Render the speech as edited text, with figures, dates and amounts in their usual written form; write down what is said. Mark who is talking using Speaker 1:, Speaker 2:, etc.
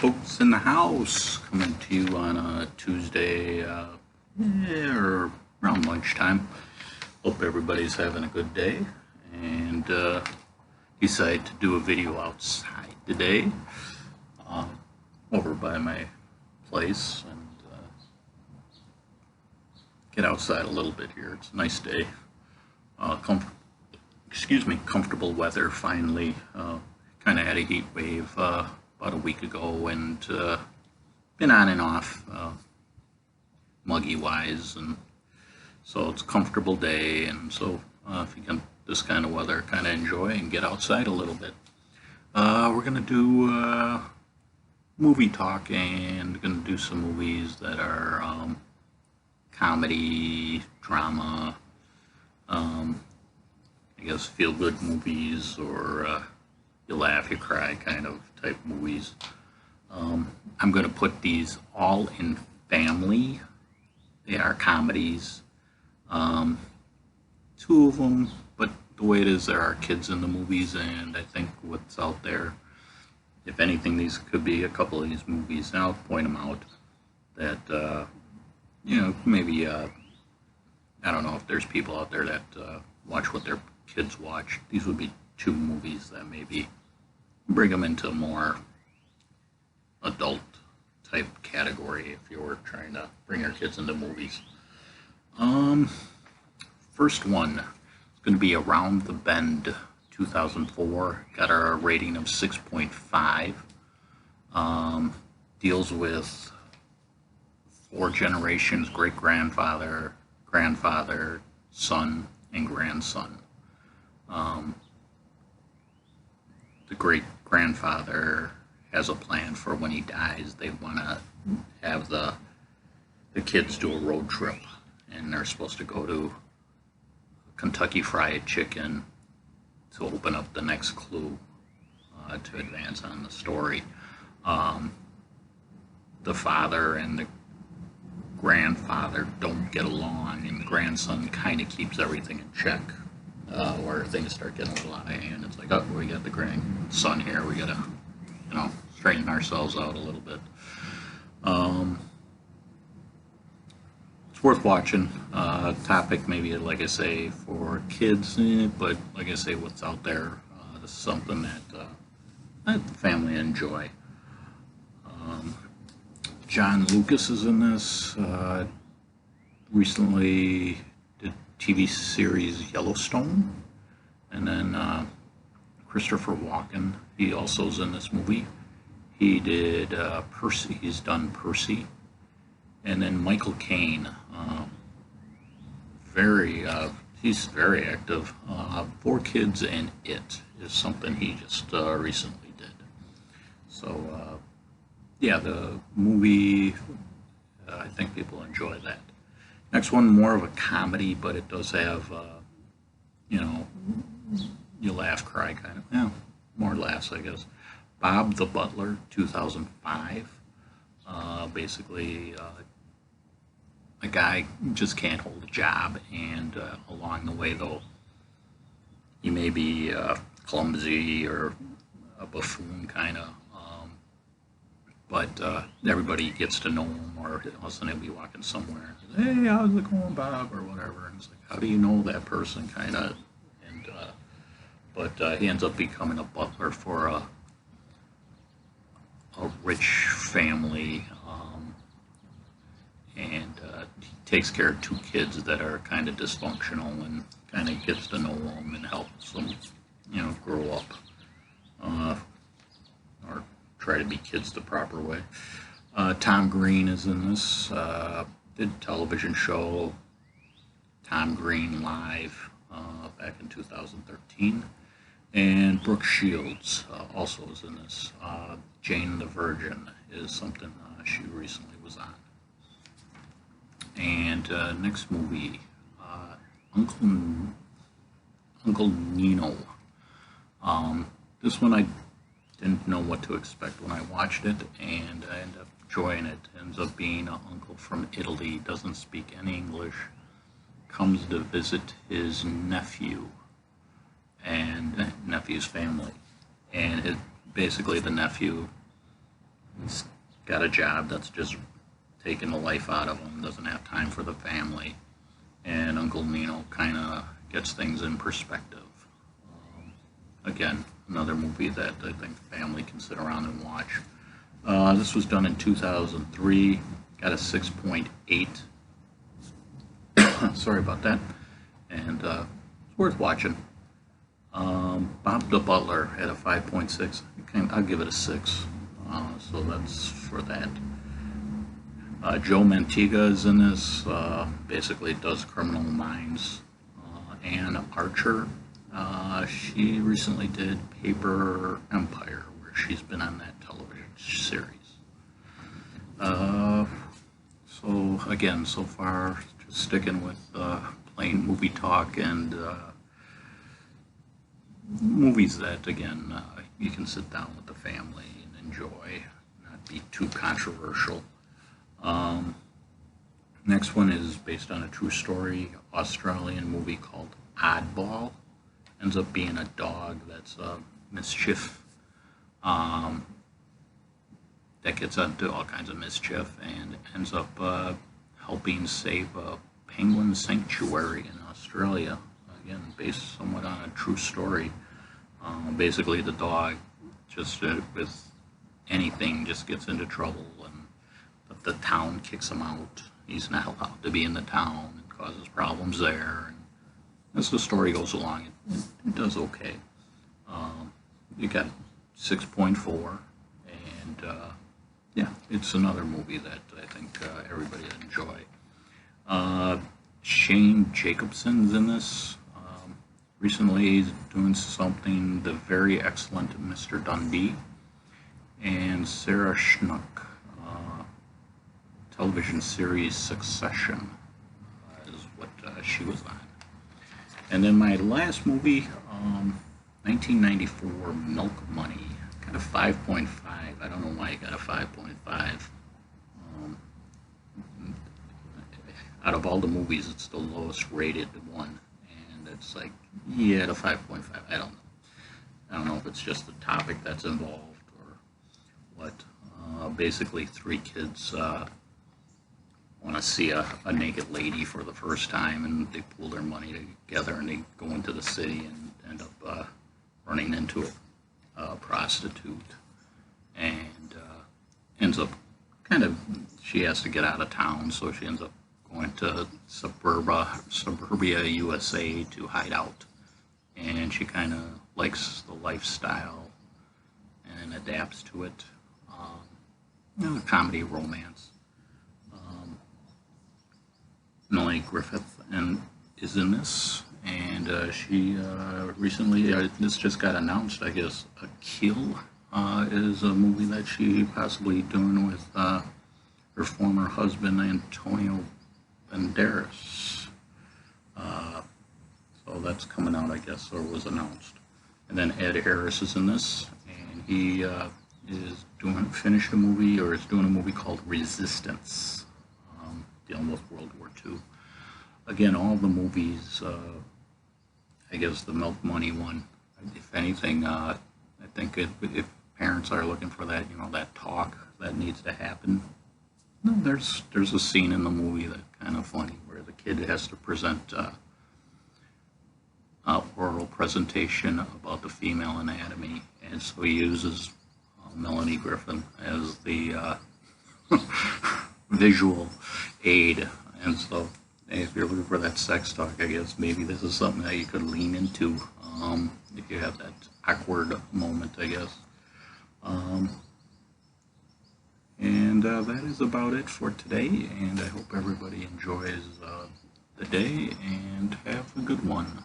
Speaker 1: Fuchs in the house, coming to you on a Tuesday or around lunchtime. Hope everybody's having a good day, and decided to do a video outside today, over by my place, and get outside a little bit here. It's a nice day. Comfortable weather finally. Kind of had a heat wave about a week ago, and been on and off, muggy wise, and so it's a comfortable day. And so if you get this kind of weather, kind of enjoy and get outside a little bit. We're gonna do movie talk, and gonna do some movies that are comedy, drama, I guess feel-good movies, or you laugh, you cry kind of type movies. I'm going to put these all in family. They are comedies. Two of them, but the way it is, there are kids in the movies, and I think what's out there, if anything, these could be a couple of these movies. And I'll point them out that, maybe, I don't know if there's people out there that watch what their kids watch. These would be two movies that maybe bring them into a more adult type category if you were trying to bring your kids into movies. First one is going to be Around the Bend, 2004. Got a rating of 6.5. Deals with 4 generations: great-grandfather, grandfather, son, and grandson. The great-grandfather has a plan for when he dies. They want to have the kids do a road trip, and they're supposed to go to Kentucky Fried Chicken to open up the next clue to advance on the story. The father and the grandfather don't get along, and the grandson kind of keeps everything in check. Where things start getting a little out of hand, it's like, oh, we got the grandson here, we gotta, straighten ourselves out a little bit. It's worth watching. Topic maybe, like I say, for kids, but like I say, what's out there, this is something that the family enjoy. John Lucus is in this. Recently did TV series Yellowstone, and then Christopher Walken, he also is in this movie. He did Percy. He's done Percy, and then Michael Caine. He's very active. 4 Kids and It is something he just recently did. So yeah, the movie, I think people enjoy that. Next one, more of a comedy, but it does have, you laugh, cry kind of. Yeah, more laughs, I guess. Bob the Butler, 2005. Basically, a guy just can't hold a job, and along the way, though, he may be clumsy or a buffoon kind of, but everybody gets to know him, or all of a sudden he'll be walking somewhere, and says, hey, how's it going, Bob, or whatever, and it's like, how do you know that person, kind of, and but he ends up becoming a butler for a rich family, and he takes care of 2 kids that are kind of dysfunctional, and kind of gets to know them and helps them, grow up, or try to be kids the proper way. Tom Green is in this. Did a television show, Tom Green Live, back in 2013. And Brooke Shields also is in this. Jane the Virgin is something she recently was on. And next movie, Uncle Nino. This one I didn't know what to expect when I watched it, and I ended up enjoying it. Ends up being an uncle from Italy, doesn't speak any English, comes to visit his nephew and nephew's family, and basically the nephew He's got a job that's just taking the life out of him, doesn't have time for the family, and Uncle Nino kind of gets things in perspective. Again, another movie that I think the family can sit around and watch. This was done in 2003, got a 6.8. Sorry about that. And it's worth watching. Bob the Butler had a 5.6. I'll give it a 6. So that's for that. Joe Mantega is in this. Basically does Criminal Minds. Anne Archer. She recently did Paper Empire, where she's been on that television series. So again, so far, just sticking with plain movie talk and movies that, again, you can sit down with the family and enjoy, not be too controversial. Next one is based on a true story, Australian movie called Oddball. Ends up being a dog that's mischief, that gets into all kinds of mischief and ends up helping save a penguin sanctuary in Australia. Again, based somewhat on a true story. Basically, the dog just with anything just gets into trouble, and the town kicks him out. He's not allowed to be in the town and causes problems there. And as the story goes along, it does okay. You got 6.4, and yeah, it's another movie that I think everybody would enjoy. Shane Jacobson's in this. Recently, he's doing something, the very excellent Mr. Dundee, and Sarah Snook, television series Succession is what she was on. And then my last movie, 1994, Milk Money, got a 5.5. I don't know why I got a 5.5. Out of all the movies, it's the lowest rated one. And it's like, yeah, the 5.5. I don't know. I don't know if it's just the topic that's involved or what. Basically, three kids want to see a naked lady for the first time, and they pool their money together and they go into the city and end up running into a prostitute, and ends up she has to get out of town, so she ends up going to suburbia USA to hide out, and she kind of likes the lifestyle and adapts to it. Comedy, romance. Melanie Griffith is in this, and she recently, this just got announced, I guess, A Kill is a movie that she possibly doing with her former husband, Antonio Banderas. So that's coming out, I guess, or was announced. And then Ed Harris is in this, and he is finished a movie, or is doing a movie called Resistance, dealing with World War II. Again, all the movies, I guess the Milk Money one, if anything, I think if parents are looking for that, that talk that needs to happen, there's a scene in the movie that's kind of funny where the kid has to present oral presentation about the female anatomy, and so he uses Melanie Griffith as the visual aid. And so if you're looking for that sex talk, I guess maybe this is something that you could lean into if you have that awkward moment, I guess. And that is about it for today, and I hope everybody enjoys the day and have a good one.